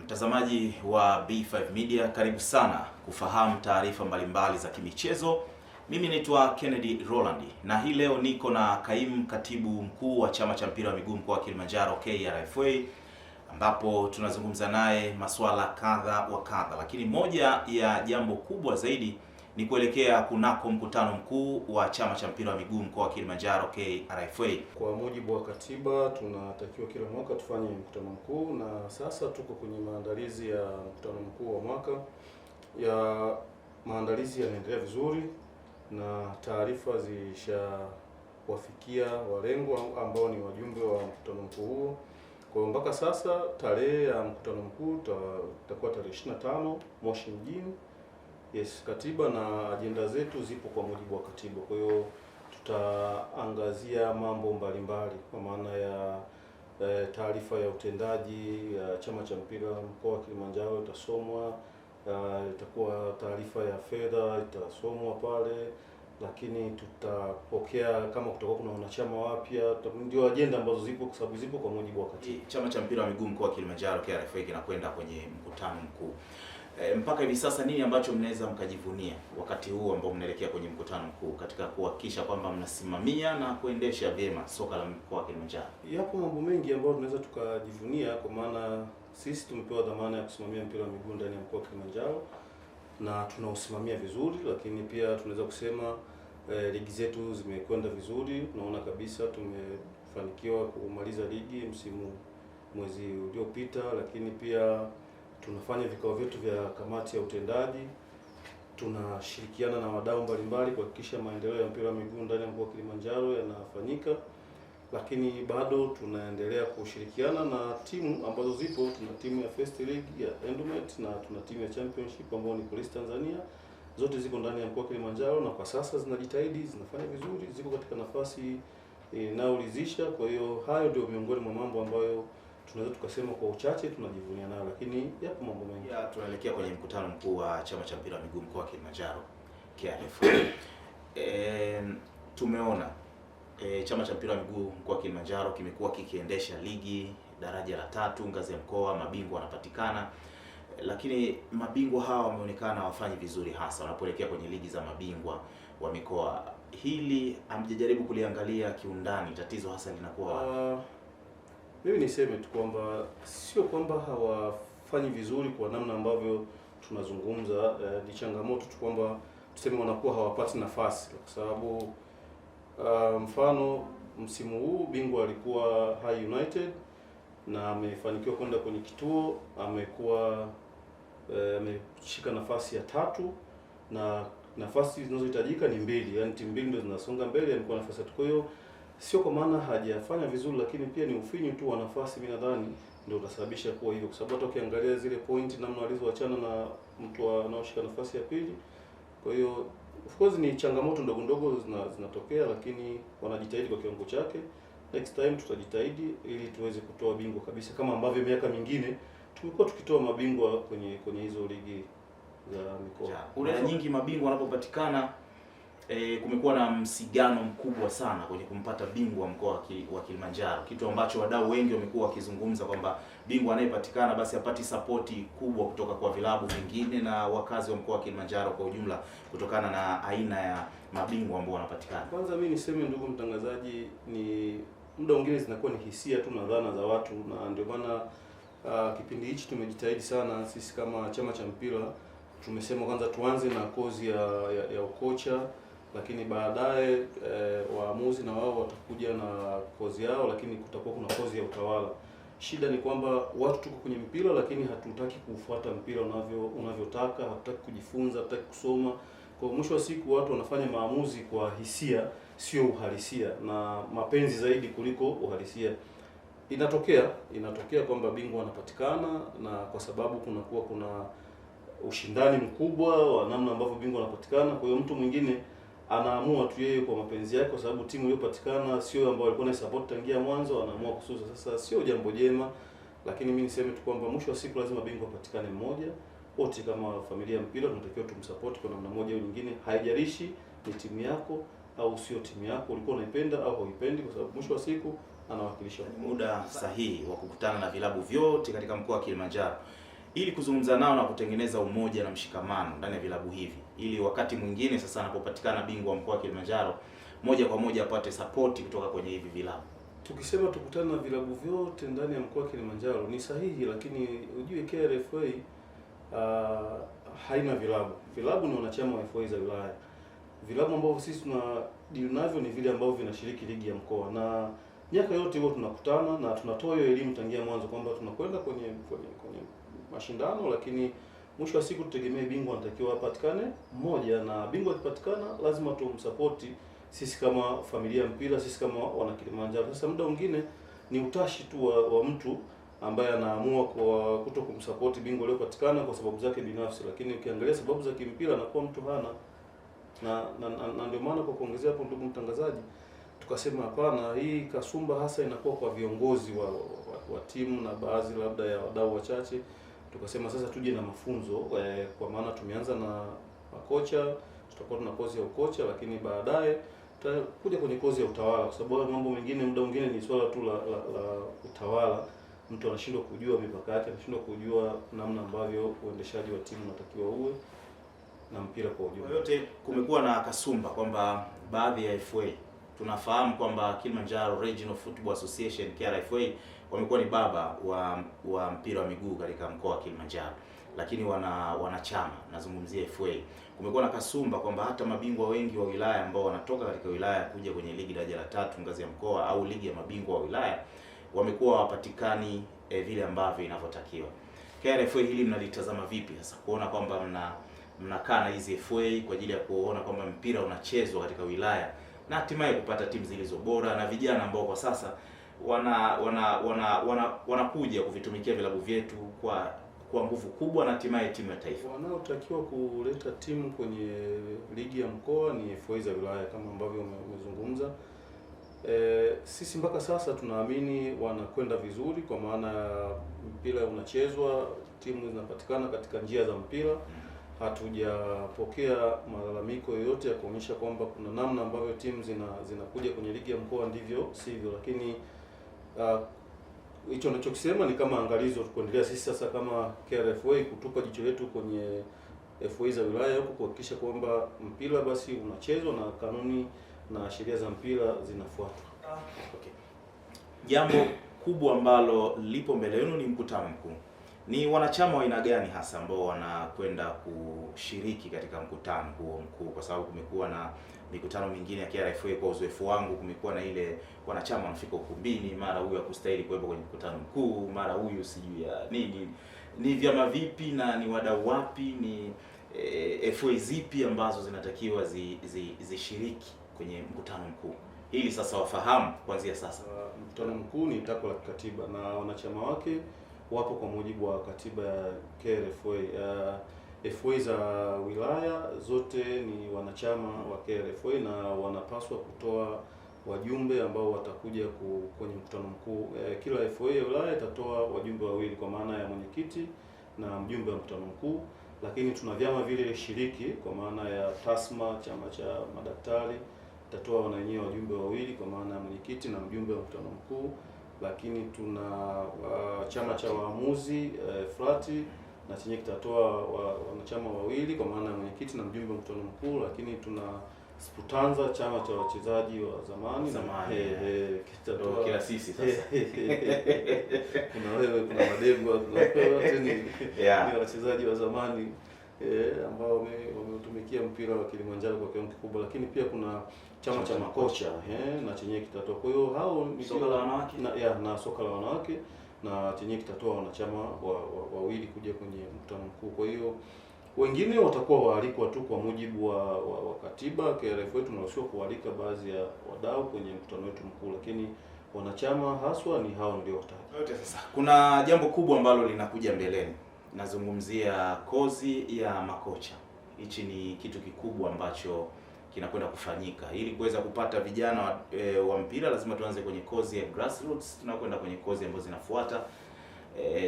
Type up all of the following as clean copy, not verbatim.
Mtazamaji wa B5 Media, karibu sana kufahamu taarifa mbalimbali za kimichezo. Mimi naitwa Kennedy Roland na hii leo niko na kaimu katibu mkuu wa chama cha mpira wa miguu mkoa wa Kilimanjaro KRFA, ambapo tunazungumza naye masuala kadha wa kadha, lakini moja ya jambo kubwa zaidi ni kuelekea kunako mkutano mkuu wa chama cha mpira wa miguu mkoa wa Kilimanjaro KRFA. Kwa mujibu wa katiba tunatakiwa kila mwaka tufanye mkutano mkuu, na sasa tuko kwenye maandalizi ya mkutano mkuu wa mwaka. Maandalizi yanaendelea vizuri na taarifa zishawafikia walengwa ambao ni wajumbe wa mkutano mkuu huo. Kwa hiyo mpaka sasa tarehe ya mkutano mkuu itakuwa tarehe 25 Moshi mjini. Yes, katiba na ajenda zetu zipo kwa mujibu wa katiba. Kwa hiyo tutaangazia mambo mbalimbali kwa maana ya taarifa ya utendaji ya chama cha mpira mkoa wa Kilimanjaro itasomwa, itakuwa taarifa ya fedha itasomwa pale, lakini tutapokea kama kutakuwa kuna wanachama wapya. Ndio ajenda ambazo zipo kwa sababu zipo kwa mujibu wa katiba. Chama cha mpira wa miguu mkoa wa Kilimanjaro KRFA kinakwenda kwenye mkutano mkuu. Mpaka hivi sasa nini ambacho mnaweza mkajivunia wakati huu ambao mnaelekea kwenye mkutano mkuu katika kuhakikisha kwamba mnasimamia na kuendesha vyema soka la mkoa wa Kilimanjaro? Yapo mambo mengi ambayo tunaweza tukajivunia, kwa maana sisi tumepewa dhamana ya kusimamia mpira wa miguu ndani ya mkoa wa Kilimanjaro na tunausimamia vizuri, lakini pia tunaweza kusema ligi zetu zimekwenda vizuri. Tunaona kabisa tumefanikiwa kumaliza ligi mwezi uliopita, lakini pia tunafanya vikao vyetu vya kamati ya utendaji, tunashirikiana na wadau mbalimbali kuhakikisha maendeleo ya mpira wa miguu ndani ya mkoa wa Kilimanjaro yanafanyika, lakini bado tunaendelea kushirikiana na timu ambazo zipo. Tuna timu ya First League ya Endumet na tuna timu ya Championship ambayo ni Police Tanzania. Zote ziko ndani ya mkoa wa Kilimanjaro na kwa sasa zinajitahidi, zinafanya vizuri, ziko katika nafasi inayoridhisha. Kwa hiyo hayo ndio miongoni mwa mambo ambayo tunaweza tukasema kwa uchache tunajivunia nayo, lakini yapo mambo mengi. Tunaelekea kwenye mkutano mkuu wa chama cha mpira wa miguu mkoa wa Kilimanjaro KRFA. Tumeona chama cha mpira wa miguu mkoa wa Kilimanjaro kimekuwa kikiendesha ligi daraja la 3 ngazi ya mkoa, mabingwa wanapatikana, lakini mabingwa hawa wameonekana hawafanyi vizuri, hasa wanapoelekea kwenye ligi za mabingwa wa mikoa. Hili hamjajaribu kuliangalia kiundani, tatizo hasa linakuwa mimi niseme tu kwamba sio kwamba hawafanyi vizuri kwa namna ambavyo tunazungumza, ni changamoto tu kwamba tuseme wanakuwa hawapati nafasi, kwa sababu mfano msimu huu bingwa alikuwa High United na amefanikiwa kwenda kwenye kituo, amekuwa ameshika nafasi ya 3 na nafasi zinazohitajika ni 2, yani timu mbili ndio zinasonga mbele, amekuwa nafasi ya 3. Kwa hiyo sio kwa maana hajafanya vizuri, lakini pia ni ufinyu tu wa nafasi, mimi nadhani ndio utasababisha kuwa hivyo, kwa sababu hata ukiangalia zile point namna walizoachana na mtu anaoshika nafasi ya 2. Kwa hiyo of course ni changamoto ndogo ndogo zinatokea, lakini wanajitahidi kwa kiwango chake. Next time tutajitahidi ili tuweze kutoa bingwa kabisa, kama ambavyo miaka mingine tumekuwa tukitoa mabingwa kwenye hizo ligi za mikoa. Mara nyingi mabingwa wanapopatikana kumekuwa na msigano mkubwa sana kwenye kumpata bingwa mkoa wa Kilimanjaro, kitu ambacho wadau wengi wamekuwa wakizungumza kwamba bingwa anayepatikana basi apati sapoti kubwa kutoka kwa vilabu vingine na wakazi wa mkoa wa Kilimanjaro kwa ujumla, kutokana na aina ya mabingwa ambao wanapatikana. Kwanza mimi niseme, ndugu mtangazaji, ni muda mwingine zinakuwa ni hisia tu na dhana za watu, na ndio maana kipindi hichi tumejitahidi sana sisi kama chama cha mpira. Tumesema kwanza tuanze na kozi ya ukocha, lakini baadaye waamuzi na wao watakuja na kozi yao, lakini kutakuwa kuna kozi ya utawala. Shida ni kwamba watu tuko kwenye mpira, lakini hatutaki kufuata mpira unavyotaka, hatutaki kujifunza, hatutaki kusoma. Kwa mwisho wa siku watu wanafanya maamuzi kwa hisia, sio uhalisia, na mapenzi zaidi kuliko uhalisia. Inatokea kwamba bingwa anapatikana, na kwa sababu kuna ushindani mkubwa wa namna ambavyo bingwa anapatikana, kwa hiyo mtu mwingine anaamua tu yeye kwa mapenzi yake, kwa sababu timu iliyopatikana sio ambao walikuwa na support tangia mwanzo, anaamua kususa. Sasa sio jambo jema, lakini mimi niseme tu kwamba mwisho wa siku lazima bingwa apatikane mmoja. Wote kama familia ya mpira tunatakiwa tumsupport kwa namna moja au nyingine, haijalishi ni timu yako au sio timu yako, ulikuwa unaipenda au hauipendi, kwa sababu mwisho wa siku anawakilisha. Muda sahihi wa kukutana na vilabu vyote katika mkoa wa Kilimanjaro ili kuzungumza nao na kutengeneza umoja na mshikamano ndani ya vilabu hivi, ili wakati mwingine sasa anapopatikana bingwa wa mkoa wa Kilimanjaro moja kwa moja apate support kutoka kwenye hivi vilabu. Tukisema tukutane na vilabu vyote ndani ya mkoa wa Kilimanjaro ni sahihi, lakini ujue KRFA haina vilabu. Vilabu ni wanachama wa FA za wilaya. Vilabu ambavyo sisi tuna deal navyo ni vile ambavyo vinashiriki ligi ya mkoa, na miaka yote huwa tunakutana na tunatoa hiyo elimu tangia mwanzo kwamba tunakwenda kwenye mashindano, lakini mwisho wa siku tutegemee bingwa anatakiwa apatikane mmoja, na bingwa akipatikana lazima tumsapoti sisi kama familia mpira, sisi kama wana Kilimanjaro. Sasa muda mwingine ni utashi tu wa mtu ambaye anaamua kwa kuto kumsupport bingwa aliyopatikana kwa sababu zake binafsi, lakini ukiangalia sababu za kimpira anakuwa mtu hana na ndio maana kwa kuongezea hapo, ndugu mtangazaji, tukasema hapana, hii kasumba hasa inakuwa kwa viongozi wa timu na baadhi labda ya wadau wachache. Tukasema sasa tuje na mafunzo kwa maana tumeanza na makocha, tutakuwa tuna kozi ya ukocha, lakini baadaye tutakuja kwenye kozi ya utawala, kwa sababu mambo mengine muda mwingine ni swala tu la utawala. Mtu anashindwa kujua mipaka yake, anashindwa kujua namna ambavyo uendeshaji wa timu unatakiwa uwe na mpira kwa ujumla. Yote kumekuwa na kasumba kwamba baadhi ya FA, tunafahamu kwamba Kilimanjaro Regional Football Association KRFA wamekuwa ni baba wa mpira wa miguu katika mkoa wa Kilimanjaro, lakini wanachama, nazungumzia FA, kumekuwa na kasumba kwamba hata mabingwa wengi wa wilaya ambao wanatoka katika wilaya kuja kwenye ligi daraja la 3 ngazi ya mkoa au ligi ya mabingwa wa wilaya wamekuwa hawapatikani vile ambavyo inavyotakiwa. KRFA hili mnalitazama vipi sasa, kuona kwamba mnakaa na hizi FA kwa ajili ya kuona kwamba mpira unachezwa katika wilaya na hatimaye kupata timu zilizo bora na vijana ambao kwa sasa wanakuja kuvitumikia vilabu vyetu kwa nguvu kubwa na hatimaye timu ya taifa. Wanaotakiwa kuleta timu kwenye ligi ya mkoa ni FA za wilaya kama ambavyo umezungumza. Sisi mpaka sasa tunaamini wanakwenda vizuri, kwa maana mpira unachezwa, timu zinapatikana katika njia za mpira. Hatujapokea malalamiko yoyote ya kuonyesha kwamba kuna namna ambavyo timu zinakuja kwenye ligi ya mkoa ndivyo sivyo, lakini hicho ninachokisema ni kama angalizo tukuendelea sisi sasa kama KRFA kutupa jicho letu kwenye FA za wilaya huko kuhakikisha kwamba mpira basi unachezwa na kanuni na sheria za mpira zinafuatwa. Okay. Jambo kubwa ambalo lipo mbele yenu ni mkutano mkuu. Ni wanachama wa aina gani hasa ambao wanakwenda kushiriki katika mkutano huo mkuu? Kwa sababu kumekuwa na mikutano mingine ya KRFA, kwa uzoefu wangu kumekuwa na ile wanachama wanafika ukumbini, mara huyu hakustahili kuwepo kwenye mkutano mkuu, mara huyu sijui ya nini. Ni vyama vipi na ni wadau wapi, ni FA zipi ambazo zinatakiwa zishiriki kwenye mkutano mkuu, ili sasa wafahamu kuanzia sasa? Mkutano mkuu ni takwa la kikatiba na wanachama wake wapo kwa mujibu wa katiba ya KRFA. FA za wilaya zote ni wanachama wa KRFA na wanapaswa kutoa wajumbe ambao watakuja kwenye mkutano mkuu. Kila FA ya wilaya itatoa wajumbe wawili kwa maana ya mwenyekiti na mjumbe wa mkutano mkuu, lakini tuna vyama vile shiriki kwa maana ya TASMA, chama cha madaktari, itatoa wana wenyewe wajumbe wawili kwa maana ya mwenyekiti na mjumbe wa mkutano mkuu, lakini tuna chama cha waamuzi Frati na chenye kitatoa wanachama wawili kwa maana ya mwenyekiti na mjumbe wa mkutano mkuu, lakini tuna Sputanza, chama cha wachezaji wa zamani kitatoa kila sisi sasa. Kuna wewe, kuna Madembo, kuna wote ni wachezaji wa zamani ambao wameutumikia mpira wa Kilimanjaro kwa kiwango kikubwa, lakini pia kuna chama cha makocha na chenye kitatoa. Kwa hiyo hao ni soka la wanawake na soka la wanawake na chenye kitatoa wanachama wawili kuja kwenye mkutano mkuu. Kwa hiyo wengine watakuwa waalikwa tu kwa mujibu wa katiba. KRFA tunaruhusiwa kualika baadhi ya wadau kwenye mkutano wetu mkuu, lakini wanachama haswa ni hao ndio wataje. Sasa kuna jambo kubwa ambalo linakuja mbeleni, nazungumzia kozi ya makocha. Hichi ni kitu kikubwa ambacho kinakwenda kufanyika. Ili kuweza kupata vijana wa mpira lazima tuanze kwenye kozi ya grassroots, tunakwenda kwenye kozi ambazo zinafuata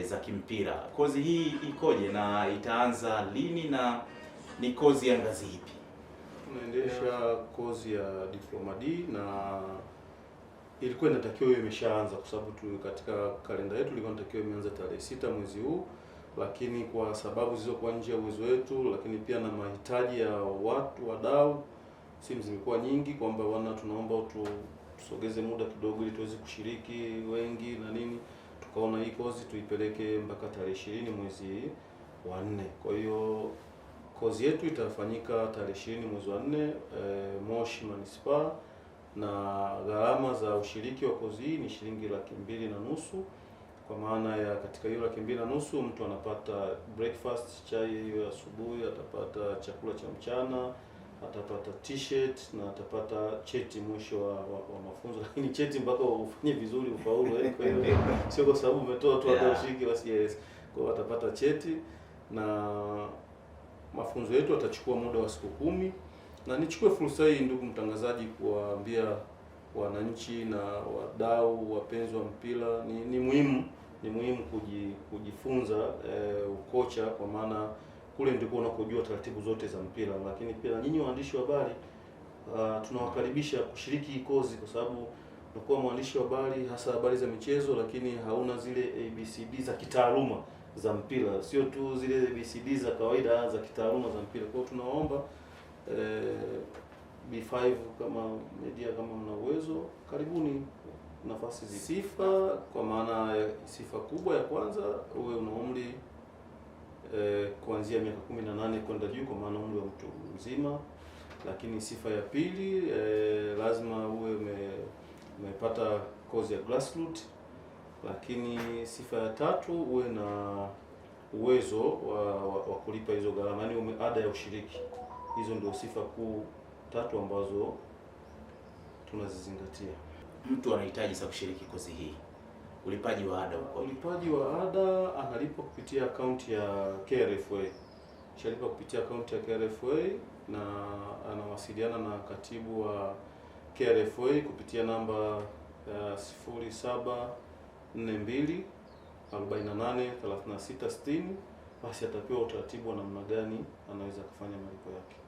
za kimpira. Kozi hii ikoje na itaanza lini na ni kozi ya ngazi ipi? Tunaendesha kozi ya Diploma D na ilikuwa inatakiwa iwe imeshaanza kwa sababu katika kalenda yetu ilikuwa inatakiwa imeanza tarehe 6 mwezi huu, lakini kwa sababu zilizokuwa nje ya uwezo wetu, lakini pia na mahitaji ya watu wadau, simu zimekuwa nyingi kwamba tunaomba tusogeze muda kidogo ili tuweze kushiriki wengi na nini. Tukaona hii kozi tuipeleke mpaka tarehe 20 mwezi wa 4. Kwa hiyo kozi yetu itafanyika tarehe 20 mwezi wa 4 Moshi Manispaa, na gharama za ushiriki wa kozi hii ni shilingi 2,500. Kwa maana ya katika hiyo 2,500 mtu anapata breakfast, chai hiyo asubuhi, atapata chakula cha mchana, atapata t-shirt na atapata cheti mwisho wa mafunzo. Lakini cheti mpaka ufanye vizuri ufaulu, kwa hiyo sio kwa sababu umetoa tu hata ushiriki basi. Yes, kwa hiyo atapata cheti, na mafunzo yetu atachukua muda wa siku 10. Na nichukue fursa hii, ndugu mtangazaji, kuwaambia wananchi na wadau wapenzi wa mpira, ni muhimu kujifunza ukocha, kwa maana kule ndiko unakojua taratibu zote za mpira. Lakini pia nyinyi waandishi wa habari tunawakaribisha kushiriki kozi, kwa sababu unakuwa mwandishi wa habari, hasa habari za michezo, lakini hauna zile ABCD za kitaaluma za mpira, sio tu zile ABCD za kawaida za kitaaluma za mpira. Kwa hiyo tunawaomba B5 kama media, kama mna uwezo, karibuni, nafasi zipo. Sifa, kwa maana sifa kubwa ya kwanza, uwe una umri kuanzia miaka 18 kwenda juu, kwa maana umri wa mtu mzima. Lakini sifa ya pili, lazima uwe umepata kozi ya grassroots. Lakini sifa ya tatu, uwe na uwezo wa kulipa hizo gharama, yaani ada ya ushiriki. Hizo ndio sifa kuu 3 ambazo tunazizingatia. Mtu anahitaji sasa kushiriki kozi hii, ulipaji wa ada uko? Ulipaji wa ada analipa kupitia akaunti ya KRFA. Shalipa kupitia akaunti ya KRFA, na anawasiliana na katibu wa KRFA kupitia namba 0742 48 36 60. Basi atapewa utaratibu wa namna gani anaweza kufanya malipo yake.